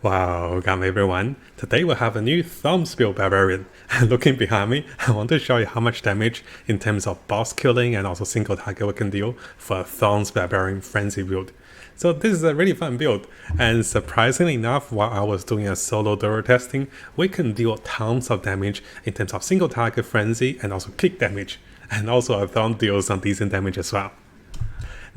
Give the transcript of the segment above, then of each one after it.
Welcome everyone. Today we have a new Thorns build Barbarian. And looking behind me, I want to show you how much damage in terms of boss killing and also single target we can deal for a Thorns Barbarian Frenzy build. So this is a really fun build, and surprisingly enough, while I was doing a solo duo testing, we can deal tons of damage in terms of single target frenzy and also kick damage. And also a Thorn deals some decent damage as well.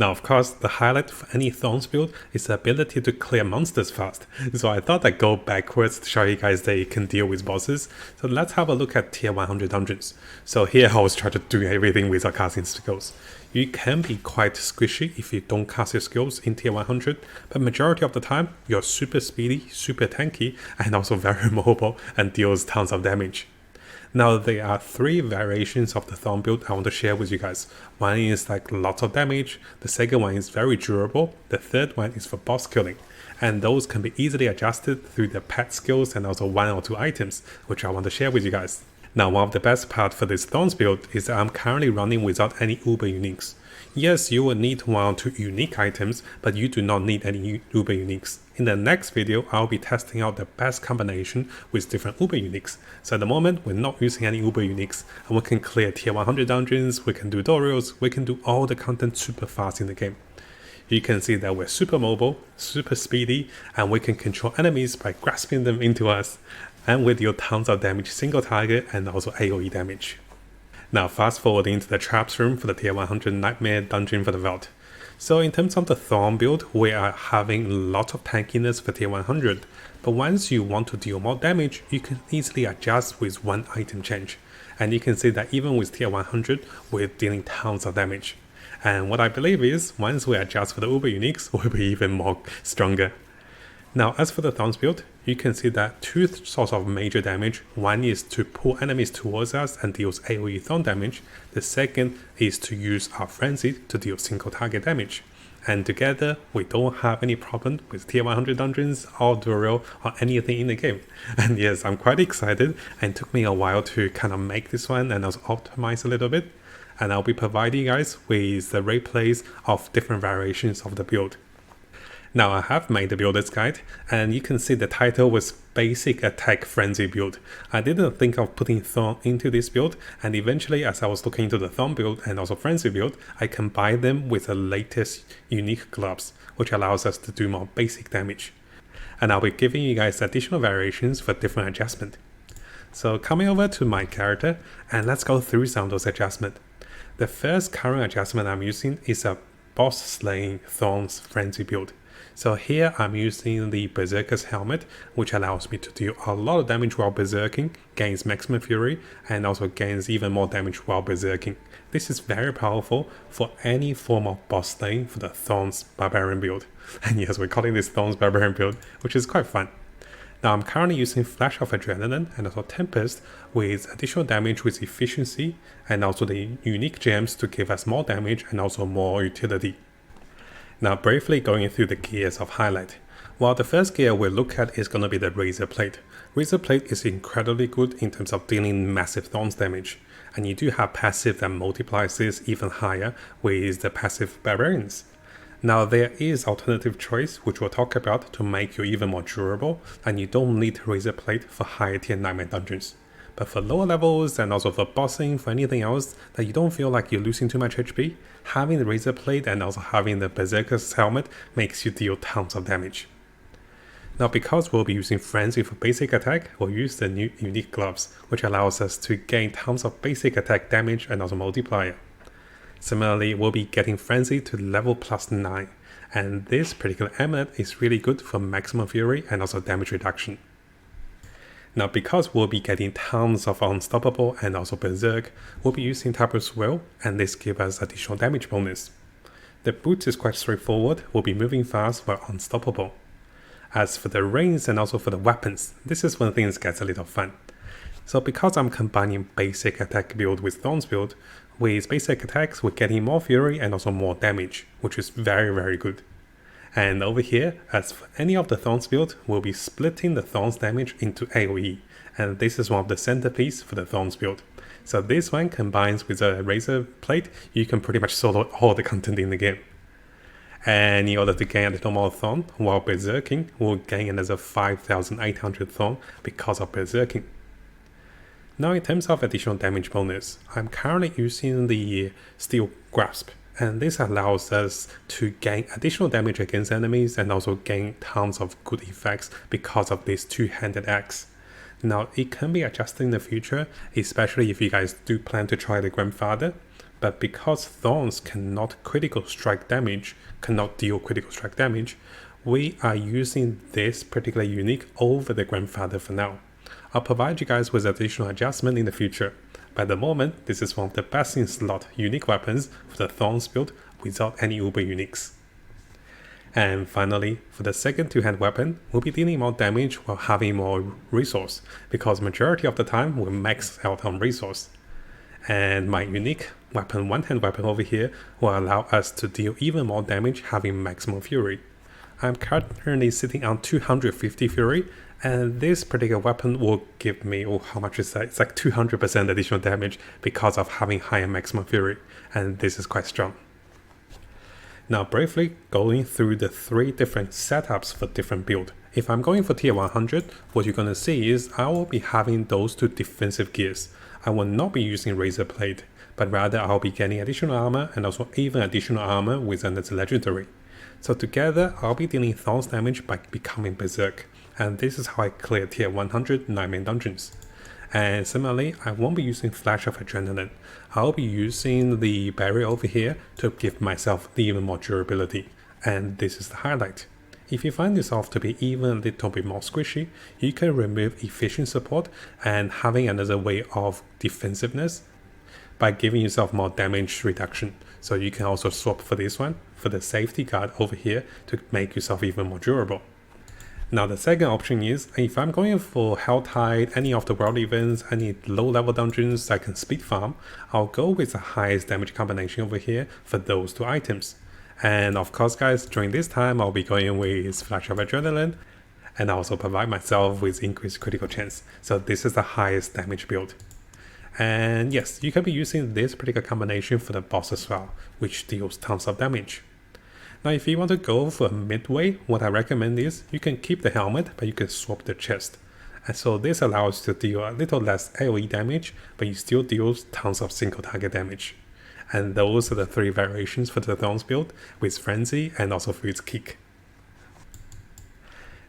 Now, of course, the highlight for any Thorns build is the ability to clear monsters fast. So I thought I'd go backwards to show you guys that you can deal with bosses. So let's have a look at tier 100 dungeons. So here I was trying to do everything without casting skills. You can be quite squishy if you don't cast your skills in tier 100, but majority of the time, you're super speedy, super tanky, and also very mobile and deals tons of damage. Now, there are three variations of the Thorn build I want to share with you guys. One is like lots of damage, the second one is very durable, the third one is for boss killing. And those can be easily adjusted through the pet skills and also one or two items, which I want to share with you guys. Now, one of the best parts for this Thorns build is that I'm currently running without any uber uniques. Yes, you will need one or two unique items, but you do not need any uber uniques. In the next video, I'll be testing out the best combination with different uber uniques. So at the moment, we're not using any uber uniques, and we can clear tier 100 dungeons, we can do tutorials, we can do all the content super fast in the game. You can see that we're super mobile, super speedy, and we can control enemies by grasping them into us. And we deal tons of damage single target and also AOE damage. Now fast forwarding into the traps room for the tier 100 Nightmare dungeon for the Vault. So in terms of the Thorn build, we are having lots of tankiness for tier 100, but once you want to deal more damage, you can easily adjust with one item change. And you can see that even with tier 100, we're dealing tons of damage. And what I believe is, once we adjust for the uber uniques, we'll be even more stronger. Now, as for the Thorns build, you can see that two sorts of major damage. One is to pull enemies towards us and deals AOE Thorn damage. The second is to use our Frenzy to deal single target damage. And together, we don't have any problem with tier 100 dungeons or duel or anything in the game. And yes, I'm quite excited, and it took me a while to kind of make this one and also optimize a little bit. And I'll be providing you guys with the replays of different variations of the build. Now I have made the builder's guide, and you can see the title was Basic Attack Frenzy Build. I didn't think of putting Thorn into this build, and eventually as I was looking into the Thorn build and also Frenzy build, I combined them with the latest unique gloves, which allows us to do more basic damage. And I'll be giving you guys additional variations for different adjustment. So coming over to my character, and let's go through some of those adjustments. The first current adjustment I'm using is a boss slaying Thorns Frenzy build. So here I'm using the Berserker's helmet, which allows me to deal a lot of damage while berserking, gains maximum fury, and also gains even more damage while berserking. This is very powerful for any form of boss slaying for the Thorns Barbarian build. And yes, we're calling this Thorns Barbarian build, which is quite fun. Now I'm currently using Flash of Adrenaline and also Tempest with additional damage with efficiency and also the unique gems to give us more damage and also more utility. Now briefly going through the gears of highlight. Well, the first gear we'll look at is going to be the Razor Plate. Razor Plate is incredibly good in terms of dealing massive Thorns damage, and you do have passive that multiplies this even higher with the passive Barbarians. Now there is alternative choice which we'll talk about to make you even more durable, and you don't need Razor Plate for higher tier Nightmare dungeons. But for lower levels and also for bossing, for anything else that you don't feel like you're losing too much HP, having the Razor Plate and also having the Berserker's helmet makes you deal tons of damage. Now because we'll be using Frenzy for basic attack, we'll use the new unique gloves, which allows us to gain tons of basic attack damage and also multiplier. Similarly, we'll be getting Frenzy to level +9, and this particular amulet is really good for maximum fury and also damage reduction. Now because we'll be getting tons of Unstoppable and also Berserk, we'll be using Taproot's Will, and this gives us additional damage bonus. The boots is quite straightforward, we'll be moving fast while Unstoppable. As for the reins and also for the weapons, this is when things get a little fun. So because I'm combining basic attack build with Thorns build, with basic attacks we're getting more fury and also more damage, which is very good. And over here, as for any of the Thorns build, we'll be splitting the Thorns damage into AOE, and this is one of the centerpiece for the Thorns build. So this one combines with a Razor Plate, you can pretty much solo all the content in the game. And in order to gain a little more Thorn while Berserking, we'll gain another 5800 Thorn because of Berserking. Now in terms of additional damage bonus, I'm currently using the Steel Grasp, and this allows us to gain additional damage against enemies and also gain tons of good effects because of this two-handed axe. Now it can be adjusted in the future, especially if you guys do plan to try the Grandfather, but because Thorns cannot deal critical strike damage, we are using this particular unique over the Grandfather for now. I'll provide you guys with additional adjustment in the future, but at the moment, this is one of the best in slot unique weapons for the Thorns build without any uber uniques. And finally, for the second two-hand weapon, we'll be dealing more damage while having more resource, because majority of the time we'll max out on resource. And my unique weapon, one-hand weapon over here, will allow us to deal even more damage having maximum fury. I'm currently sitting on 250 fury, and this particular weapon will give me, how much is that? It's like 200% additional damage because of having higher maximum fury, and this is quite strong. Now briefly going through the 3 different setups for different build. If I'm going for tier 100, what you're going to see is I will be having those 2 defensive gears. I will not be using Razor Blade, but rather I'll be getting additional armor and also even additional armor with another legendary. So together I'll be dealing Thorns damage by becoming Berserk, and this is how I clear tier 100 9-man dungeons. And similarly, I won't be using Flash of Adrenaline. I'll be using the barrier over here to give myself even more durability, and this is the highlight. If you find yourself to be even a little bit more squishy, you can remove efficient support and having another way of defensiveness by giving yourself more damage reduction. So you can also swap for this one, for the safety guard over here, to make yourself even more durable. Now the second option is, if I'm going for Helltide, any of the world events, any low level dungeons I can speed farm, I'll go with the highest damage combination over here for those 2 items. And of course guys, during this time I'll be going with Flash of Adrenaline, and also provide myself with increased critical chance. So this is the highest damage build. And yes, you can be using this particular combination for the boss as well, which deals tons of damage. Now if you want to go for a midway, what I recommend is you can keep the helmet, but you can swap the chest. And so this allows you to deal a little less AOE damage, but you still deal tons of single target damage. And those are the 3 variations for the Thorns build, with Frenzy and also for its kick.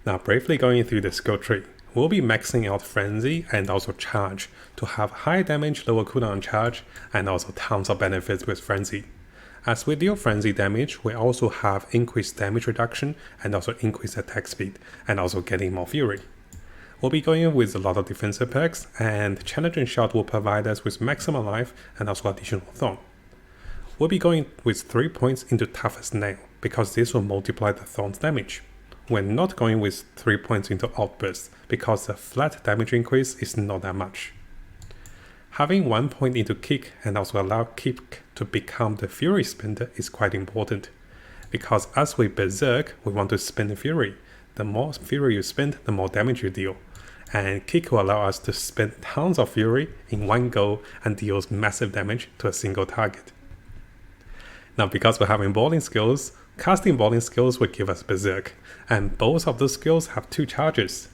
Now briefly going through the skill tree, we'll be maxing out Frenzy and also Charge to have high damage, lower cooldown on Charge, and also tons of benefits with Frenzy. As we deal Frenzy damage, we also have increased damage reduction and also increased attack speed, and also getting more fury. We'll be going with a lot of defensive perks, and Challenging Shot will provide us with maximum life and also additional Thorn. We'll be going with 3 points into Toughest Nail, because this will multiply the Thorn's damage. We're not going with 3 points into Outburst, because the flat damage increase is not that much. Having 1 point into Kick and also allow Kick to become the Fury Spender is quite important, because as we Berserk, we want to spend Fury. The more Fury you spend, the more damage you deal, and Kick will allow us to spend tons of Fury in one go and deals massive damage to a single target. Now because we're having balling skills, casting balling skills will give us Berserk, and both of those skills have 2 charges.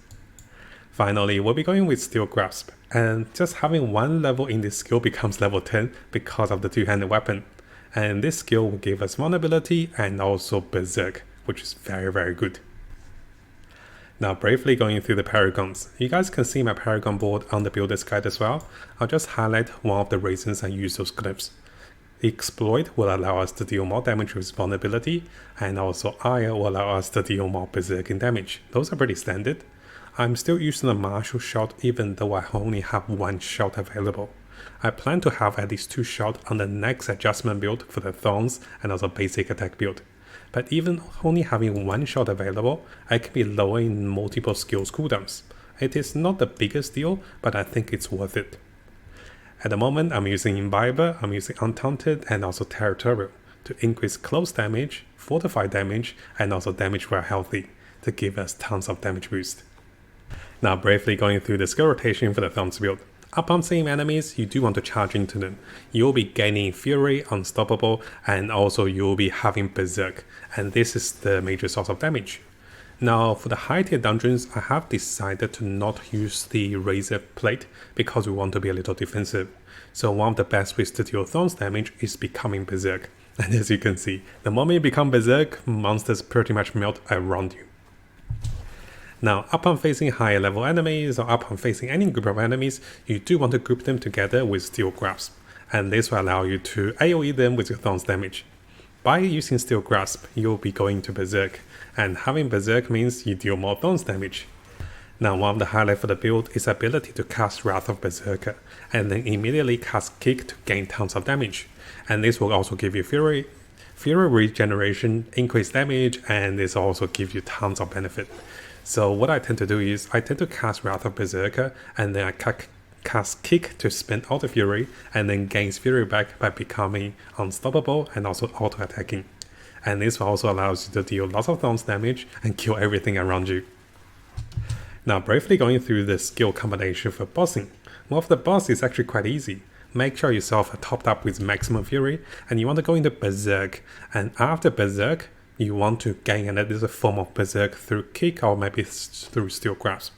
Finally, we'll be going with Steel Grasp, and just having 1 level in this skill becomes level 10 because of the 2-handed weapon. And this skill will give us vulnerability and also Berserk, which is very good. Now briefly going through the Paragons, you guys can see my Paragon board on the builder's guide as well. I'll just highlight one of the reasons I use those glyphs. Exploit will allow us to deal more damage with vulnerability, and also Ire will allow us to deal more Berserking damage. Those are pretty standard. I'm still using the Martial Shot even though I only have 1 shot available. I plan to have at least 2 shots on the next adjustment build for the Thorns and also basic attack build. But even only having 1 shot available, I can be lowering multiple skills cooldowns. It is not the biggest deal, but I think it's worth it. At the moment, I'm using Imbiber, I'm using Untaunted and also Territorial to increase close damage, fortify damage, and also damage while healthy to give us tons of damage boost. Now briefly going through the skill rotation for the Thorns build. Upon seeing enemies, you do want to charge into them. You'll be gaining Fury, Unstoppable, and also you'll be having Berserk, and this is the major source of damage. Now for the high tier dungeons, I have decided to not use the Razor Plate because we want to be a little defensive. So one of the best ways to deal Thorns damage is becoming Berserk. And as you can see, the moment you become Berserk, monsters pretty much melt around you. Now, upon facing higher level enemies or upon facing any group of enemies, you do want to group them together with Steel Grasp, and this will allow you to AOE them with your Thorns damage. By using Steel Grasp, you'll be going to Berserk, and having Berserk means you deal more Thorns damage. Now, one of the highlights for the build is the ability to cast Wrath of Berserker, and then immediately cast Kick to gain tons of damage, and this will also give you Fury regeneration, increased damage, and this also gives you tons of benefit. So what I tend to do is, I tend to cast Wrath of Berserker, and then I cast Kick to spend all the Fury, and then gains Fury back by becoming Unstoppable and also auto-attacking. And this also allows you to deal lots of Thorns damage and kill everything around you. Now briefly going through the skill combination for bossing. Well, for the boss is actually quite easy. Make sure yourself are topped up with maximum Fury, and you want to go into Berserk, and after Berserk, you want to gain another form of Berserk through Kick or maybe through Steel Grasp.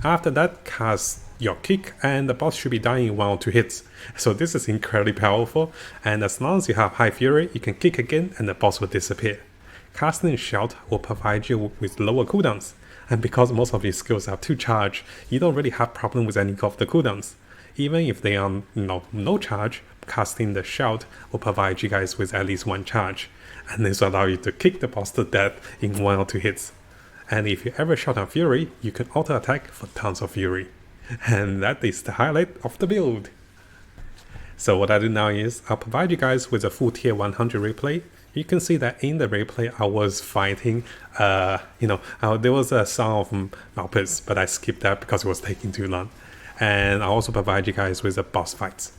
After that, cast your Kick and the boss should be dying in 1 or 2 hits. So this is incredibly powerful, and as long as you have high Fury, you can Kick again and the boss will disappear. Casting Shout will provide you with lower cooldowns, and because most of these skills have 2 charge, you don't really have problem with any of the cooldowns. Even if they are no charge, casting the Shout will provide you guys with at least 1 charge, and this will allow you to kick the boss to death in 1 or 2 hits. And if you ever shot on Fury, you can auto attack for tons of Fury. And that is the highlight of the build. So what I do now is, I'll provide you guys with a full tier 100 replay. You can see that in the replay I was fighting, there was a Song of Malpus, but I skipped that because it was taking too long. And I'll also provide you guys with the boss fights.